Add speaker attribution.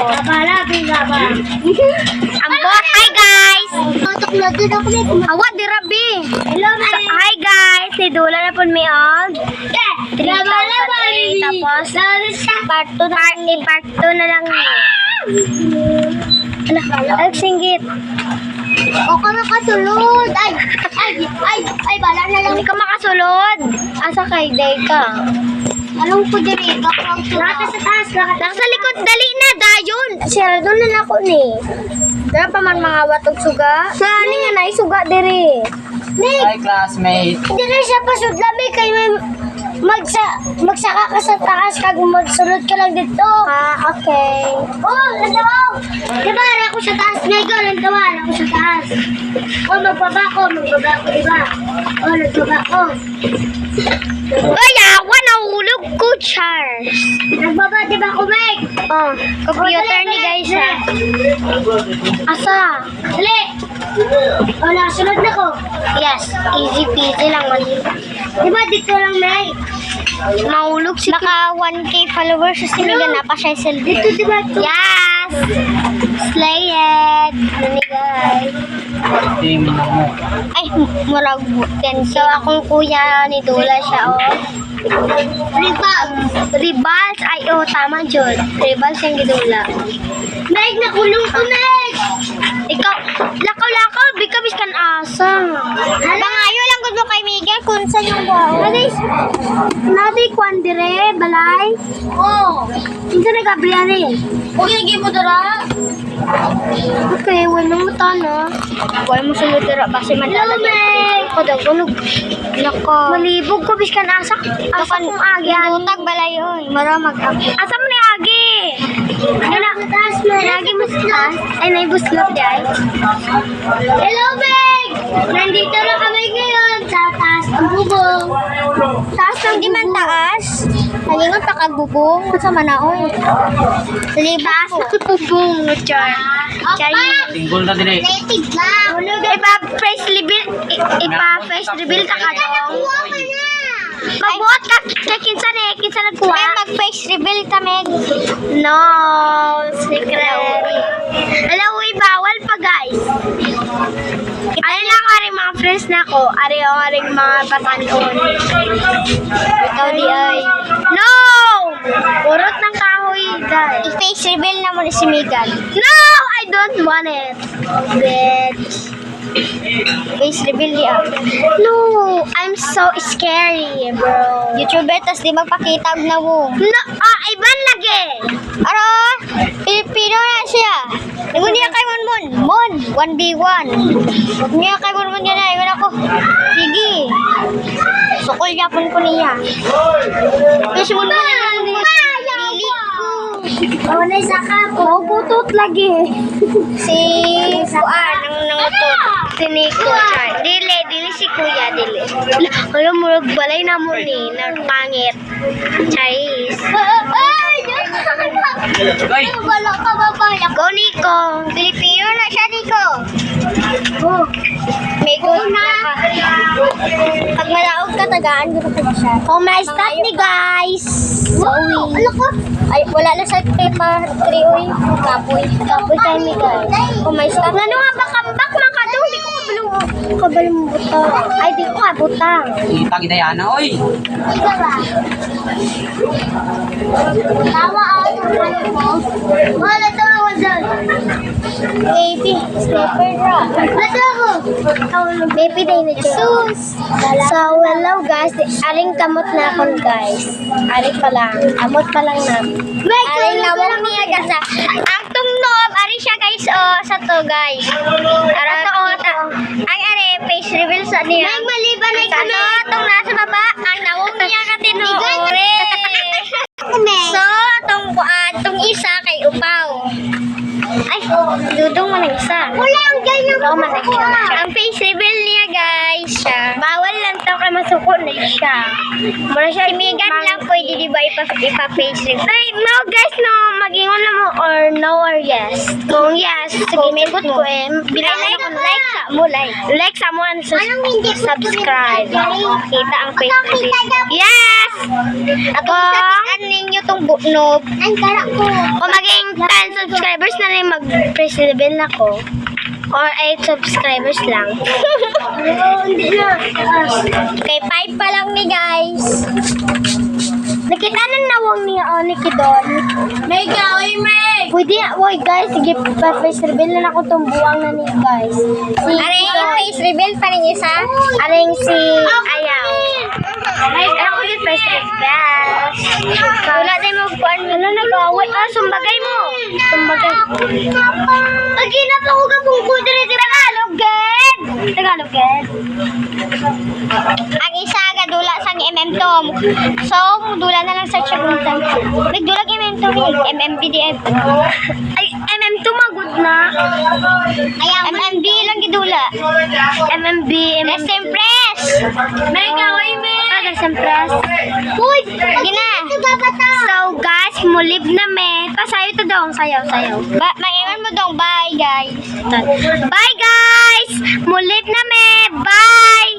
Speaker 1: ambot.
Speaker 2: Ambot, hi guys! Awa, di rabi. Hi guys, si Dula na po may og. 3,008. Tapos, part 2 na lang niya. Ay, singgit.
Speaker 1: O ka makasulod. Ay, bala na lang.
Speaker 2: Hindi ka makasulod. Asa kay day ka?
Speaker 1: Anong po diri? Naka sa taas.
Speaker 2: Nasa likod, dali na, dayon. Siya, doon na ako ni. Dara pa man mga watog suga. Sa ani nga na suga diri.
Speaker 3: Hi, classmate.
Speaker 1: Dili siya pasudlabi kay may magsaka ka sa taas kag magsulod ka lang dito.
Speaker 2: Okay.
Speaker 1: Oh, landaw. Diba, ako sa taas. Ngayon, landaw. Ako sa taas. Oh, magbaba ko, diba? Oh, nagbaba ko.
Speaker 2: Ay, awa, nahulog ko, Charles.
Speaker 1: Nagbaba, diba ko, Meg?
Speaker 2: Oh, computer ni guys, ha. Asa?
Speaker 1: Dali. Oh, nakasunod na ko.
Speaker 2: Yes, easy peasy lang.
Speaker 1: Diba, dito lang, Meg?
Speaker 2: Mahulog si Naka 1K followers sa sinigan na pa siya selfie.
Speaker 1: Dito, diba? Ito.
Speaker 2: Yes! Slay it! Nani guys.
Speaker 3: Team na mo.
Speaker 2: Ay, murag buten. So, akong kuya ni Dula siya, oh. Ribals. Ay, oh, tama, Jod. Ribals yung gidula.
Speaker 1: Meg, nakulong ko, Meg!
Speaker 2: Ikaw, lakaw, bikabis kan asa. Bangayo lang gud mo kay Miguel kung saan yung buhaw. Naday kwan dire, balay.
Speaker 1: Oh.
Speaker 2: Kinsa na Gabriel eh.
Speaker 1: Okay, lagi mo dara.
Speaker 2: Okay, wala mo tano. Wala mo sunod dira kasi madala ni. Kada gunog. Nako. Malibog ko biskan asa. Asa kong agi. Utag balay oy. Mara mag-agi. Asa mo ni agi? Ana, taas mo. Agi mo sa taas. Ay, naibuslot di ay.
Speaker 1: Hello, Meg! Nandito na kami ngayon sa taas ng bubong.
Speaker 2: Taas lang di man taas. Nalingon pa kag bubong. Sa manaoy. Libas na bubong. Char.
Speaker 3: Tinggol na din eh.
Speaker 1: Native lang.
Speaker 2: Ipa-face reveal. Ipa-face reveal ka ka dong.
Speaker 1: Kuha ka na.
Speaker 2: Kabuot ka. Kinsa nagkuha. May mag-face reveal kami. No. Secret. Alam mo, bawal pa guys. Ano lang ari mga friends na ko. Ari o aring mga patanon. Ikaw di ay. No! Urot ng kahoy guys. I-face reveal na mo ni si Megan. No! I don't want it. Bitch. Face reveal niya. No, I'm so scary, bro. YouTuber, tas di magpakita na mo. No, iban lagi. Aro, Pilipino na siya. Ngunit niya kay Mon, 1v1. Niya kay Mon niya na, iwan ako. Sige. Sukol niya po niya. Kasi Mon niya na. Lili ko.
Speaker 1: Oh, naisa ka po.
Speaker 2: Butot lagi. Si Kuan, nangutot. Si Nico. Dili si Kuya, dili. Alam mo, balay na mo ni, pangit. Charis.
Speaker 1: Ay,
Speaker 3: Ay!
Speaker 1: wala ka ba ba?
Speaker 2: Go, Nico. Pilipino na siya, Nico.
Speaker 1: Oh,
Speaker 2: May go na. Pag malaog ka, tagaan ko na siya. Oh, may stop ni guys.
Speaker 1: wow. Ano ko?
Speaker 2: Ay, wala na sa paper 3, uy. Kapoy tayo ni guys. Oh, may stop. Ano nga ba, kambak man ka doon? Di ko kabalong butang. Ay, di ko kabutang.
Speaker 3: Kita kita yan na, oy!
Speaker 1: Ika ba? Tawa ako ng ano mo. Wala tawa dyan.
Speaker 2: Baby, slipper drop.
Speaker 1: Nasa ako.
Speaker 2: Baby day na dyan. So, hello guys. Aring kamot na ako guys. Aring pa lang. Amot pa lang na. Aring nawang niya guys. Ang tungnob, aring siya guys. Oh, sa to guys. Ara to. Ang face reveal sa niya.
Speaker 1: May maliban ay kami.
Speaker 2: Itong nasa baba, ang nawang niya katinuore. So, itong isa kay Upaw. Ay, dudong mo na isa.
Speaker 1: Wala ang ganyan.
Speaker 2: Oo, ang face reveal niya, guys, siya. Bawal lang to kay masuko na siya. Mura siya, Megan lang pwede di ba ipa-face reveal. Ay, no, guys, no. Mag-ingon na mo or no or yes. Kung yes, sige, may good ko eh. Bilang like sa mo, like sa mo and subscribe. Kita ang face reveal. Yes! Ako, sabihan ninyo tong buknob.
Speaker 1: Ang karak ko.
Speaker 2: Kung maging 10 subscribers na rin mag-press reveal na ko. Or 8 subscribers lang.
Speaker 1: Hindi na.
Speaker 2: Okay, 5 pa lang ni guys. Nakita na nawang ni Oniki doon.
Speaker 1: Mega, oy, Meg!
Speaker 2: Pwede, wait guys, sige, pa-face reveal na ako itong buwang na ni guys. Aring face reveal pa rin isa. Aring si Ayaw. Ay, ako din face reveal. Wala din mo kuan. Ano nag-away? Ah, sumbagay mo. Sumbagay.
Speaker 1: Lagi na pa ako kabungko dire.
Speaker 2: Tagalog, Ged. Tagalog, Ged. Ang isa gadula sang MM2. So, dula na lang sa chaguntan. Nagdulag MM2 MMBDF. Ay, MM2 magud na. Ay, MMB lang gidula. MMB, Rest and Press.
Speaker 1: Mega, oy, Meg!
Speaker 2: Rest and Press.
Speaker 1: Uy!
Speaker 2: Gina. So, guys, mulib na me. Pasayo to dong, sayaw. Maingan mo dong, bye, guys. Bye, guys! Mulib na me. Bye!